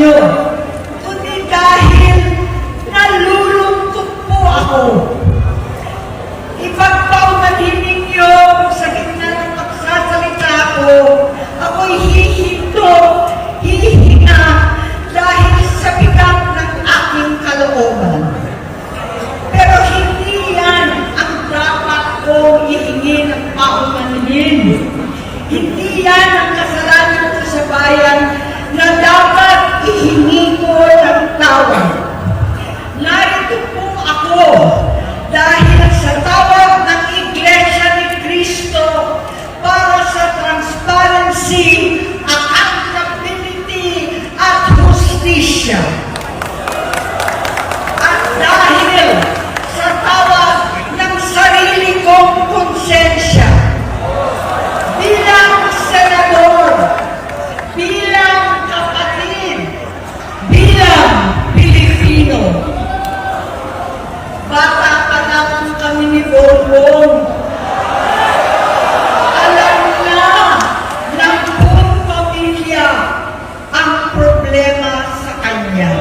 ninyo, kundi dahil nalulungkot po ako. Ipagpaumanhin ninyo sa gitna ng pagsasalita ko, ako'y hihinto, hihinga dahil sa bigat ng aking kalooban. Pero hindi yan ang dapat kong ihingi ng paumanhin. Hindi yan ang kasalanan ko sa bayan na dapat ihingi ko ng tawad. Narito po ako dahil sa tawag ng Iglesia ni Cristo para sa transparency, accountability, at hustisya. At dahil sa tawag ng sarili kong konsensya, bilang senador, bilang kapatid, bilang Pilipino. Bata pa naman kami ni Bongbong. Alam na ng buong pamilya ang problema sa kanya.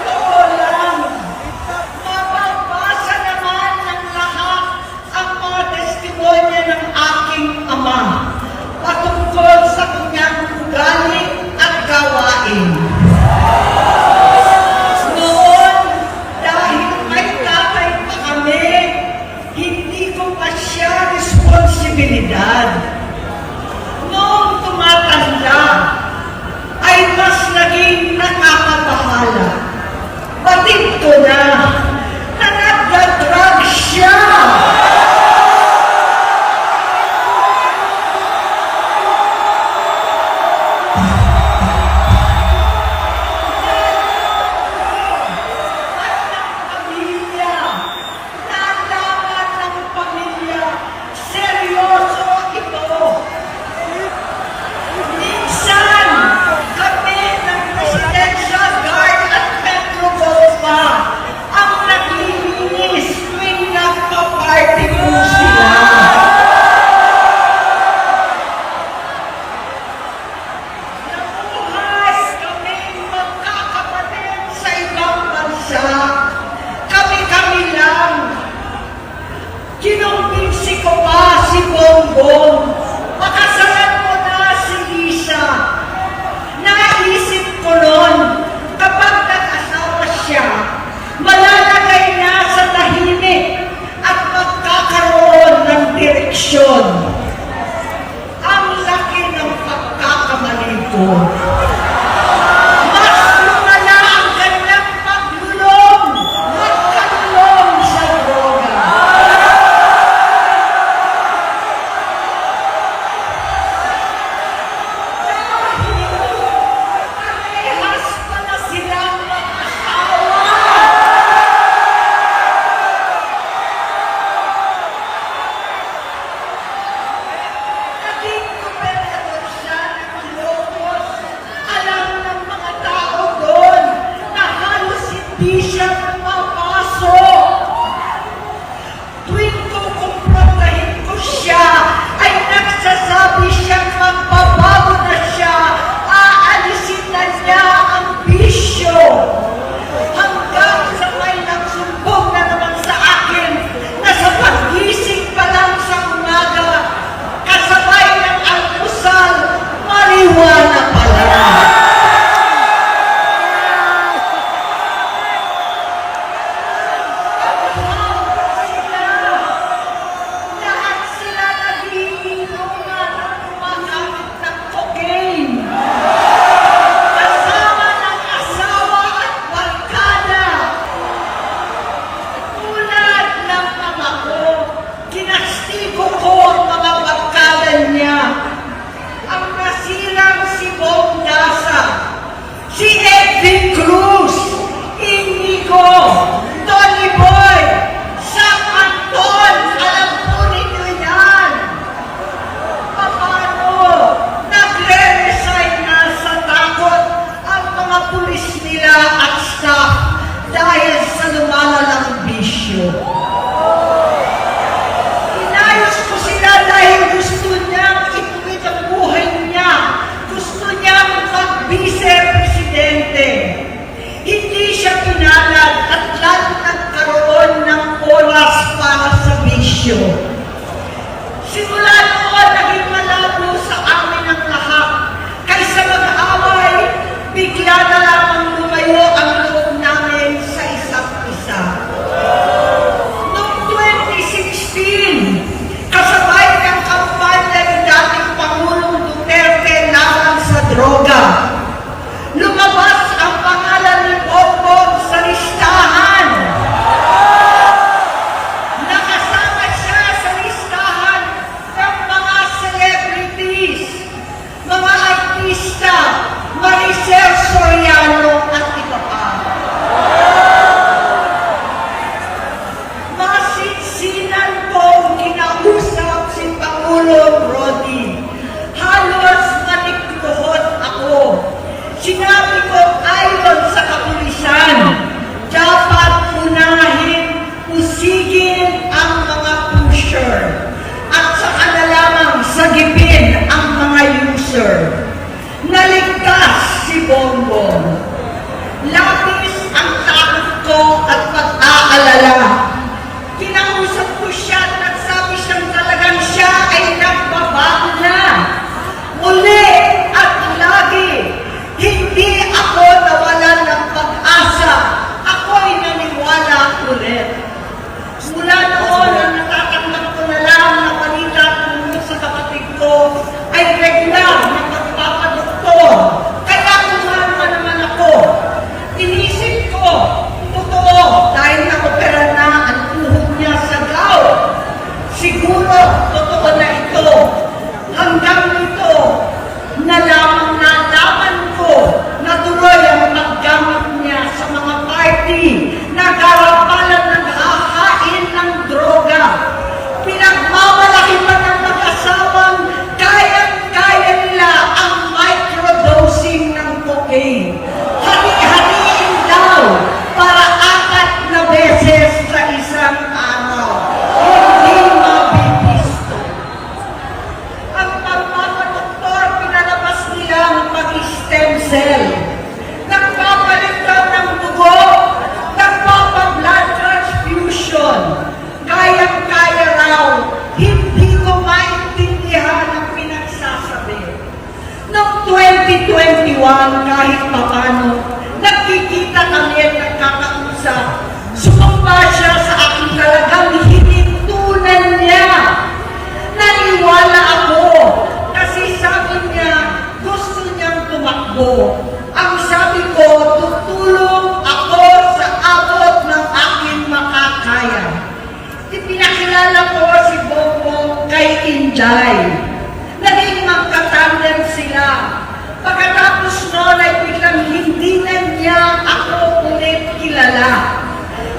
Totoo lang, mababasa naman ng lahat ang mga testimonya ng aking ama patungkol sa kanyang ugali at gawain. Noon, dahil may tatay pa kami, hindi ko pa siya responsibilidad. Noong tumatanda, ay mas naging nakakabahala. Batid ko na nagdadrag siya. Kinumbinsi ko pa si Bongbong, pakasalan mo na si Lisa. Naisip ko noon, kapag nag-asawa siya, malalagay na sa tahimik at magkakaroon ng direksyon. Ang laki ng pagkakamali ko. Mas lumala ang kanyang magkanlong sa droga. Parehas pa na silang mag-asawa. Naging gobernador siya ng Ilocos. Alam ng mga tao doon na halos hindi siya pumapasok. Tuwing kukumprontahin ko siya, ay nagsasabi siyang magbabago na siya, aalisin na niya ang bisyo. Hanggang sa may nagsumbong na naman sa akin na sa paggising pa lang sa umaga, kasabay ng almusal, marijuana pala. Lahat sila nagiinuman at gumagamit ng cocaine. Kasama ng asawa at barkada. Tulad ng ama ko, kinastigo ko ang mga barkada niya. Ang nasirang si Bong Dasa, si Edwin Cruz, Inigo, Tony Boy, Sam Anton, alam po ninyo yan. Paano nagre-resign na sa takot ang mga pulis nila at staff dahil sa lumalalang bisyo. Inayos ko si abuser. Naligtas si Bongbong. Labis ang takot ko at pag-aalala. Kinausap ko siya at nagsabi siyang talagang siya ay nagbabago na. Muli at lagi, hindi ako nawalan ng pag-asa. Ako'y naniwala ulit. Mula noon, ang natatanggap ko na lang na balita tungkol sa kapatid ko ay regular na pagpapadoktor. Kaya kumalma naman ako. Inisip ko, totoo, dahil na-opera na ang tuhod niya sa gout. Siguro, totoo na ito. Hanggang nito, nalaman ko na tuloy ang paggamit niya sa mga party na karapalan naghahain ng droga. Pinagmamalaki pa ng mag-asawang kayang-kaya nila ang microdosing ng cocaine. Hati-hatiin daw para 4 na beses sa isang araw. Hindi mabibisto. Ang pagpapadoktor, pinalabas nila ang pag-stem cell. Nagpapalit daw ng dugo, nagpapa-blood transfusion. Kayang-kaya raw, hindi ko maintindihan ang pinagsasabi. Noong 2021, kahit papano, nagkikita kami at nagkakausap. Sumamba siya sa aking talagang hinintunan niya. Naniwala ako kasi sabi niya gusto niyang tumakbo. Ang sabi ko, tutulong ako sa abot ng aking makakaya. Pinakilala ko si Bongbong kay Inday. Naging magkatandem sila. Pagkatapos noon ay biglang hindi na niya ako ulit kilala.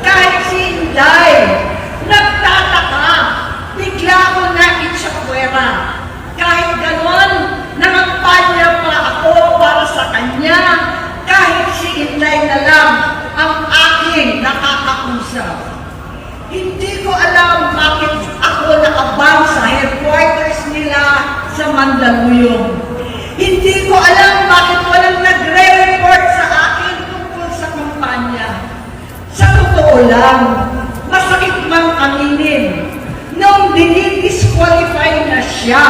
Kahit si Inday, nagtataka, bigla ko na itsakwera. Kahit ganon, nangampanya pa ako para sa kanya. Kahit si Inday na lang ang aking nakakausap. Hindi ko alam bakit ako nakabang sa headquarters nila sa Mandaluyong. Hindi ko alam bakit walang nagre-report sa akin tungkol sa kumpanya. Sa totoo lang, masakit mang aminin, nung dinidisqualify na siya,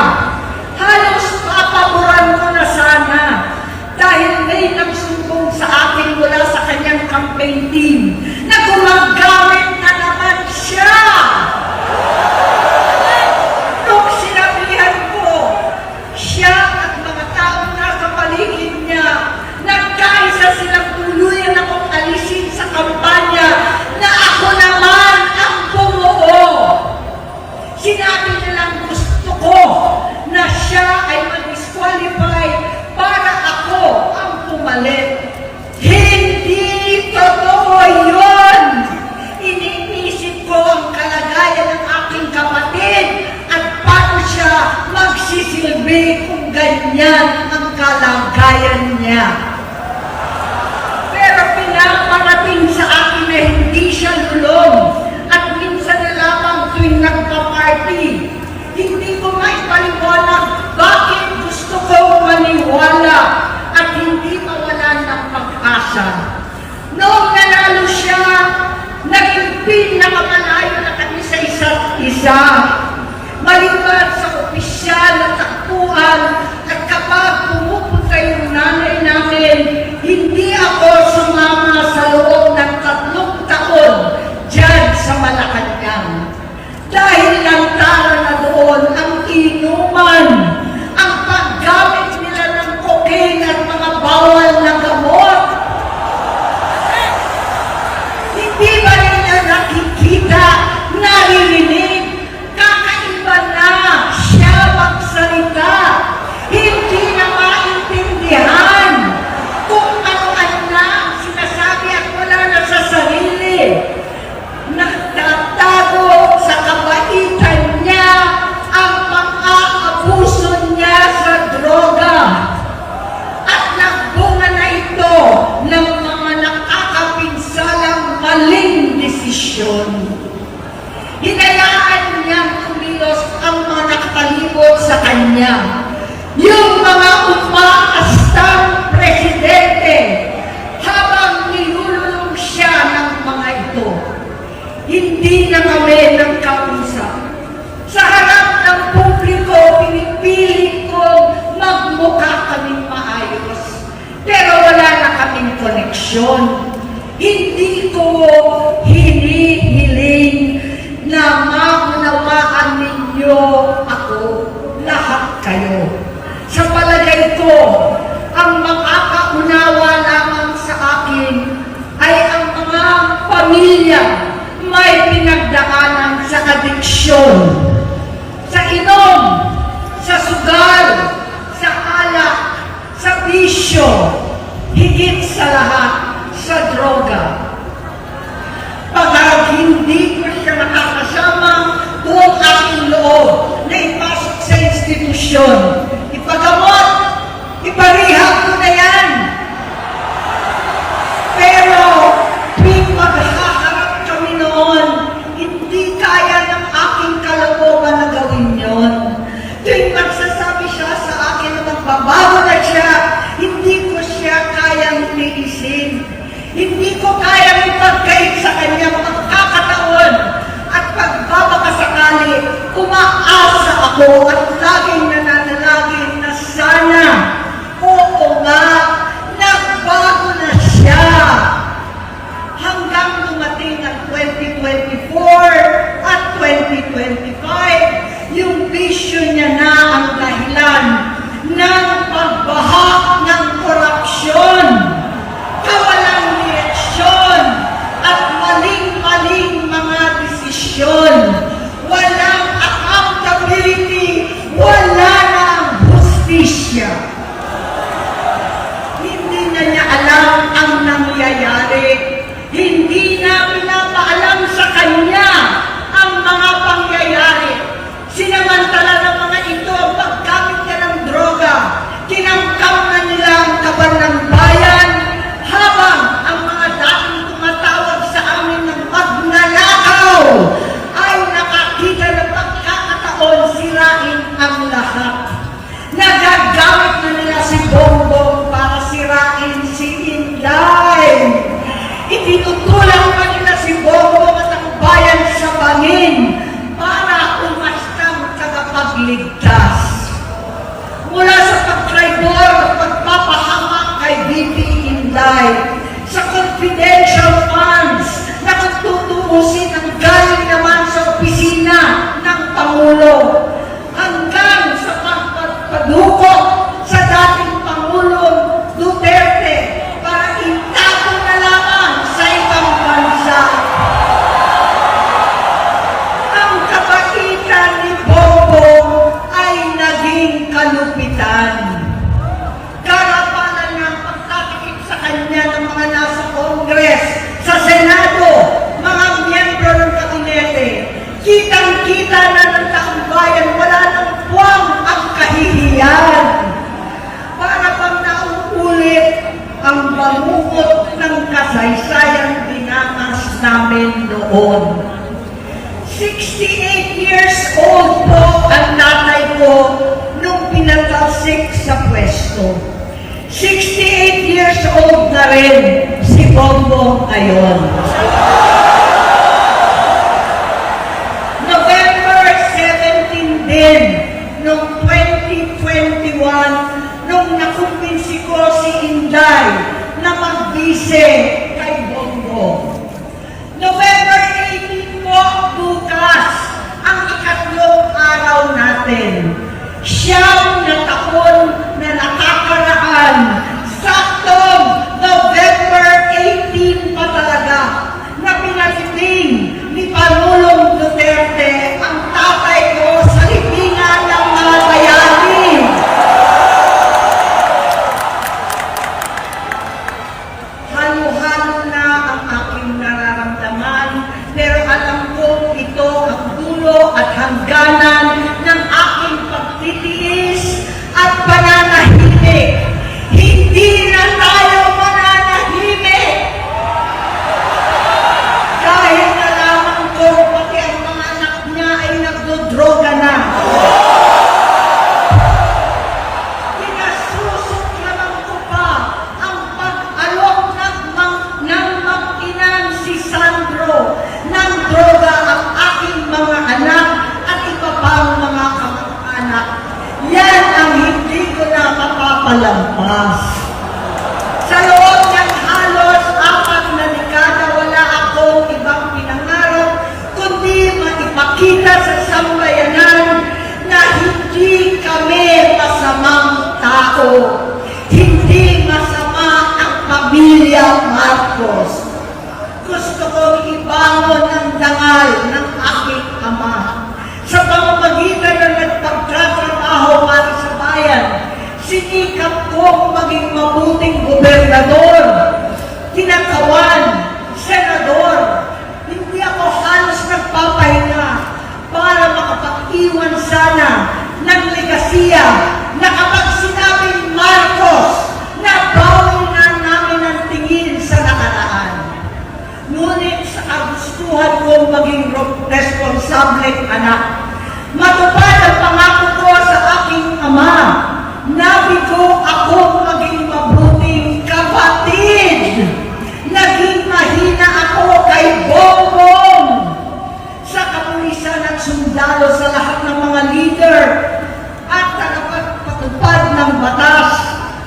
halos papaboran ko na sana dahil may nagsumbong sa akin mula sa kanyang campaign team na gumagamit na naman siya. Nung sinabihan ko, siya at mga taong nasa paligid niya, nagkaisa silang tuluyan akong alisin sa kampanya na ako naman ang bumuo. Sinabi nilang gusto ko na siya ay mag-disqualify para ako ang pumalit. Hindi totoo yun! Iniisip ko ang kalagayan ng aking kapatid at paano siya magsisilbi kung ganyan ang kalagayan niya. Pero pinaparating sa akin na hindi siya lulong at minsan na lamang tuwing nagpa-party. Hindi ko maipaliwanag bakit gusto ko maniwala at hindi mawalan ng pag-asa. Noong nanalo siya, naging pinakamalayo na kami sa isa't isa. Maliban sa opisyal na takbuhan at kapag pumupunta yung nanay namin, hindi ako sumama sa loob ng 3 taon dyan sa Malacanang. Dahil lantaran na doon ang inuman, ang paggamit nila ng cocaine at mga bawal na gamot. Hindi ba nila nakikita, naririnig, kakaiba na siya magsalita, hindi na maintindihan kung ano-ano na ang sinasabi at wala na sa sarili. Nagtatago sa kabaitan niya ang pang-aabuso niya sa droga. At nagbunga na ito ng mga nakakapinsalang maling desisyon. Hinayaan niyang tumilos ang mga nakatalibot sa kanya. yung mga umaastang presidente habang nilululong siya ng mga ito. Hindi na kami nagkausap. Sa harap ng publiko, pinipilit kong magmukha kaming maayos. Pero wala na kaming koneksyon. Hindi ko hinihiling na maunawaan ninyo ako, lahat kayo. Sa palagay ko, ang makakaunawa lamang sa akin ay ang mga pamilya may pinagdaanan sa adiksyon, sa inom, sa sugal, sa alak, sa bisyo, higit sa lahat, sa droga. Pagkat hindi ko siya nakakasama, buong aking loob na ipasok sa institusyon. Ipagamot, iparihab ko na yan. Pero, tuwing maghaharap kami noon, hindi kaya ng aking kalooban na gawin yon. Tuwing magsasabi siya sa akin na magbabago na siya, hindi ko siya kayang iniisin. Hindi ko kayang ipagkait sa kanya magkakataon at pagbabakasakali, umaasa ako at laging nananalangin na sana, oo nga, nagbago na siya. Hanggang dumating ang 2024 at 2025, yung bisyo niya na ang dahilan ng pagbaha ng korupsyon, kawalang direksyon, at maling-maling mga desisyon. Walang accountability, wala nang hustisya. Hindi na niya alam ang nangyayari. Hindi na pinapaalam sa kanya ang mga pangyayari. Sinamantala ng mga ito ang paggamit niya ng droga. Kinangkam na nila ang kaban ng bayan habang ang mga dating tumatawag sa amin ng magnanakaw ay nakakita ng pagkakataon sirain ang lahat. Nagagamit na nila si Bongbong para sirain si Inday. Itinutulak pa nila si Bongbong at ang bayan sa bangin para umastang tagapagligtas. Mula sa pagtraidor at pagpapahamak kay BP Inday, sa confidential funds na kung tutuusin ang galing naman sa opisina ng Pangulo, hanggang sa pagpadukot sa dating Pangulong Duterte para itago na lamang sa ibang bansa. Ang kabaitan ni Bongbong ay naging kalupitan. Karapalan niya ang pagtatakip sa kanya ng mga nasa Congress, sa Senado, mga miyembro ng kabinete. Kitang-kita na ng taong bayan, wala nang puwang ang kahihiyan. Para bang nauulit ang bangungot ng kasaysayang dinanas namin noon. 68 years old po ang nanay ko nung pinatalsik sa pwesto. 68 years old na rin si Bongbong ngayon. November 17 din, noong 2021, nung nakumbinsi ko si Inday na magbise kay Bongbong. November 18 po, bukas, ang ikatlong araw natin. Siyam na taon na nakakaraan, saktong November 18 pa talaga, na pinag mapalampas. Sa loob ng halos 4 na dekada, wala akong ibang pinangarap kundi maipakita sa sambayanan na hindi kami masamang tao. Hindi masama ang pamilya Marcos. Gusto kong ibangon ang dangal ng aking ama. Sa pamamagitan ng nagpagtatrabaho para sa bayan, sinikap kong maging mabuting gobernador, tinakawan, senador. Hindi ako halos nagpapahinga para makapag-iwan sana ng legasiya na kapag sinabing Marcos, nabawi na namin ang tingin sa nakaraan. Ngunit sa kagustuhan kong maging responsableng anak, matupad ang pangako ko sa aking ama. Nabigo akong maging mabuting kapatid. Naging mahina ako kay Bongbong. Sa kapulisan at sundalo, sa lahat ng mga leader at tagapagpatupad ng batas,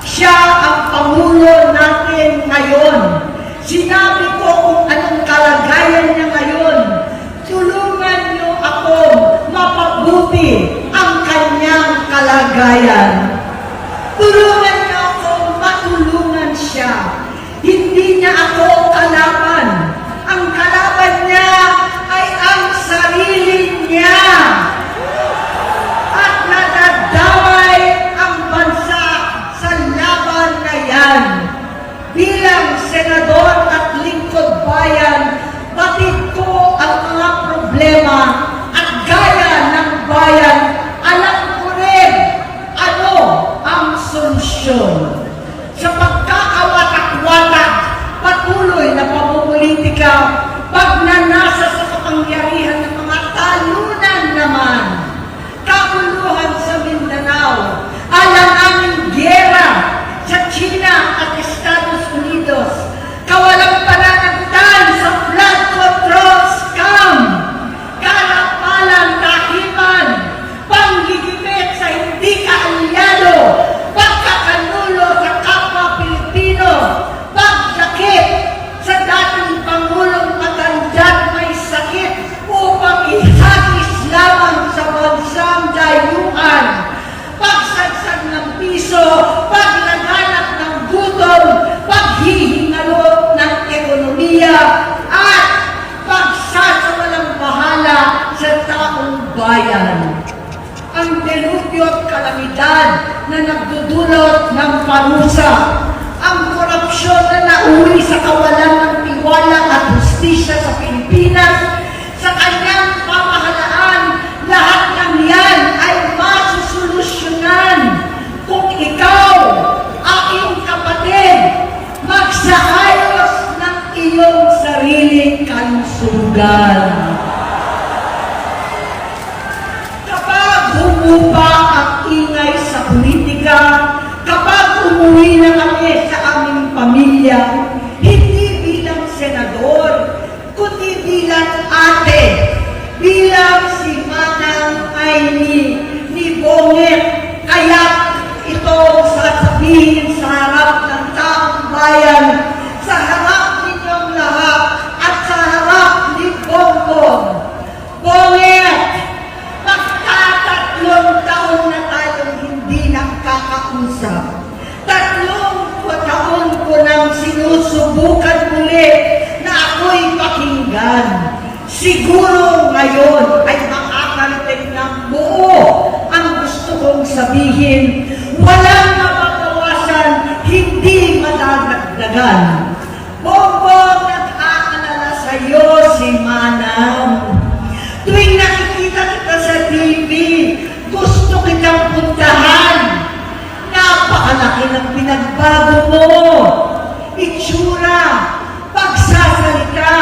siya ang Pangulo natin ngayon. Sinabi ko kung anong kalagayan niya ngayon. Tulungan niyo ako mapabuti ang kanyang kalagayan. Tulungan niyo ako matulungan siya. Hindi niya ako kalaban. Ang kalaban niya ay ang sarili niya. At nadadamay ang bansa sa laban na yan. Bilang senador at lingkod bayan, batid ko ang mga problema at gaya ng bayan, alam ko rin ano ang solusyon. Sa pagkakawatak-watak, patuloy na pamumulitika, pagnanasa sa kapangyarihan ng mga talunan naman, kabuluhan sa Mindanao, alanganing giyera sa China at Estados Unidos, kawalang pananagtan sa flood control scam, karapalang kahiman, panggigimik sa hindi kaalyado, pagkakanulo sa kapwa Pilipino, pagdakip sa dating Pangulong matandang may sakit upang ihagis lamang sa bansang dayuhan, pagsagsag ng piso, paglaganap ng gutom, paghihingalot ng ekonomiya, at pagsasawalang bahala sa taong bayan. Ang delubyo at kalamidad na nagdudulot ng parusa, ang korupsyon na nauwi sa kawalan ng tiwala at hustisya sa Pilipinas, sa kanyang pamahalaan, lahat ng yan ay masusolusyonan kung ikaw, aking kapatid, magsaayos ng iyong sariling kalusugan. Kapag humupa ang ingay sa politika, kapag umuwi na kami sa aming pamilya, hindi bilang senador, kundi bilang ate, bilang si Manang Aimee ni Bonget, kaya ito sasabihin sa harap ng taong bayan, sa harap ninyong lahat, at sa harap ni Bongbong. Bonget, magtatatlong taon na tayong hindi nakakausap. 3 taon ko nang sinusubukan muli na ako'y pakinggan. Siguro ngayon ay makakarating ng buo ang gusto kong sabihin. Walang mapapawasan, hindi madadagdagan. Bongbong, nag-aalala sa iyo si Manang. Tuwing nakikita kita sa TV, gusto kitang puntahan. Napakalaki ng pinagbago mo. Itsura, pagsasalita,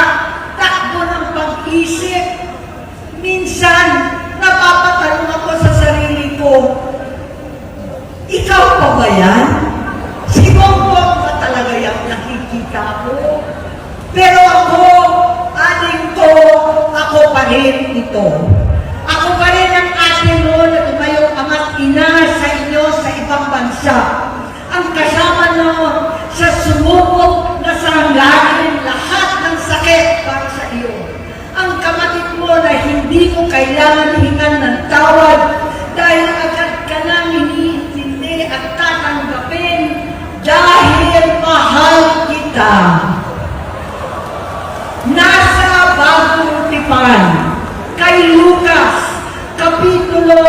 takbo ng pag-isip. Minsan, napapatanong ako sa sarili ko, ikaw pa ba yan? Si Bongbong ba talaga yung nakikita ko? Pero ako, aling ko, ako pa rin ito. Ako pa rin ang ate mo na tumayong ama't ina sa inyo sa ibang bansa. hindi mo kailangan hingan ng tawad dahil agad ka nang iniintindi at tatanggapin dahil mahal kita. Nasa Bagong Tipan, kay Lucas, Kapitulo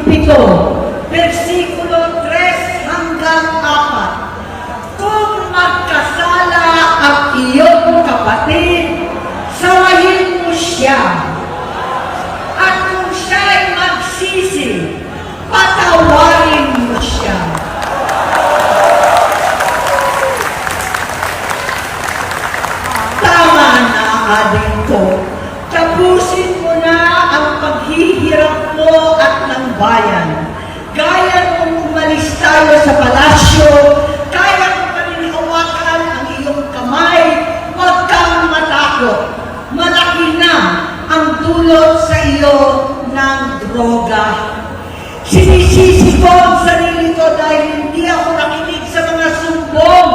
17, versikulo 3 hanggang 4. Kung magkasala ang iyong kapatid, sawahin mo siya. At kung siya'y magsisi, patawarin mo siya. Tama na, adik ko. Tapusin mo na ang paghihirap mo at ng bayan. Gaya nung umalis tayo sa palasyo, kaya mo pa rin hawakan ang iyong kamay, huwag kang matakot. Malaki na ang dulot sa iyo ng droga. Sinisisi ko ang sarili ko dahil hindi ako nakinig sa mga sumbong.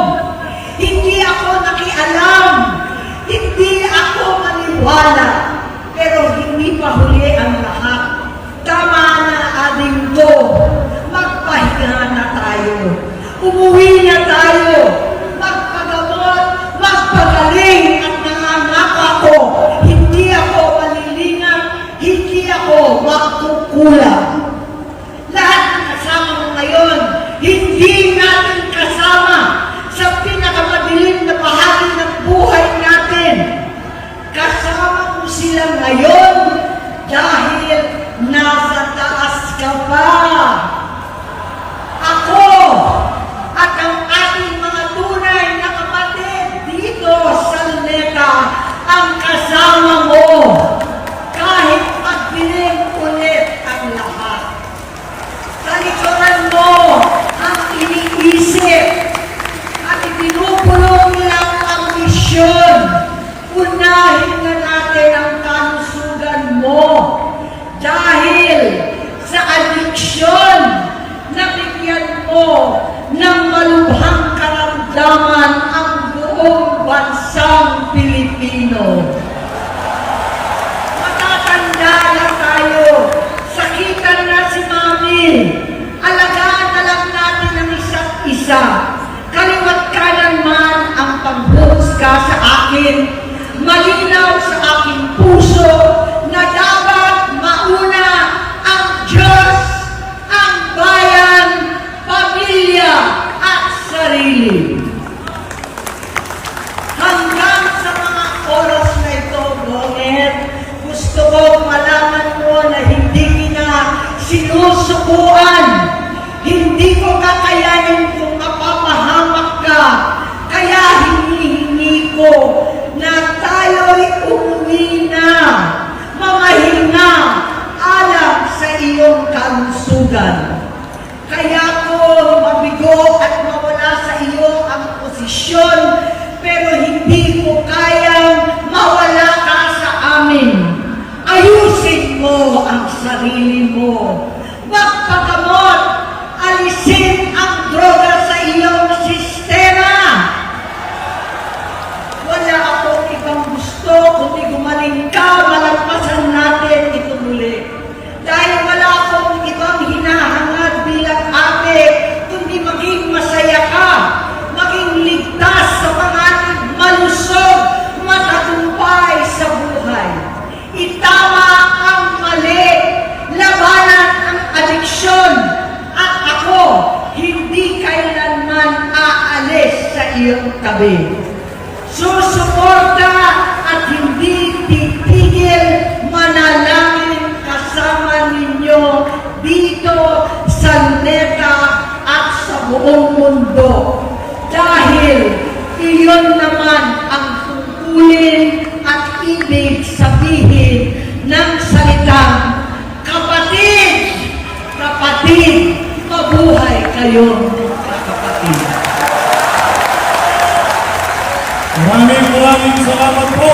Hindi ako nakialam. Hindi ako maniwala. Pero hindi pa huli ang lahat. Tama na, ading ko. Magpahinga na tayo. Umuwi na tayo. Magpagamot, magpagaling at nangangako ko. Hindi ako malilinang, hindi ako magkukulang. Lahat ng kasama mo ngayon, hindi natin kasama sa pinakamadilim na bahagi ng buhay natin. Kasama mo sila ngayon dahil nasa taas ka pa. Ako at ang ating mga tunay na kapatid dito sa Luneta ang kasama mo kahit magdilim ulit ang lahat. Talikuran mo ang iniisip at itinupulong lang ang misyon. Unahin na natin ang kalusugan mo dahil sa adiksyon na bigyan mo ng malubhang karamdaman ang buong bansang Pilipino. Matatanda na tayo, sakitan na si Mami, alagaan na lang natin ang isa't isa. Kaliwat kanan man ang panghuhusga sa akin, malinaw sa aking puso na dapat mauna ang Diyos, ang bayan, pamilya at sarili. Hanggang sa mga oras na ito, Bonget, gusto ko malaman mo na hindi na sinusukuan. Hindi ko kakayanin kung mapapahamak ka. Kaya hinihingi ko na tayo'y umuwi na, mamahinga alam sa iyong kalusugan. Kaya ko mabigo at mawala sa iyo ang posisyon, pero hindi ko kayang mawala ka sa amin. Ayusin mo ang sarili mo. Magpagamot, alisin ang droga sa iyong sistema. Wala akong ibang gusto kundi gumaling ka, malagpasan natin ito muli. Dahil wala akong ibang hinahangad bilang ate, kundi maging masaya ka, maging ligtas sa panganib, malusog, matagumpay sa buhay. Itama ang mali, labanan ang adiksyon, at ako hindi kailanman aalis sa iyong tabi. Susuporta at hindi titigil, manalangin kasama ninyo dito sa Luneta at sa buong mundo. Dahil iyon naman ang tungkulin at ibig sabihin ng salitang kapatid, kapatid, mabuhay kayong kapatid. Maraming salamat po.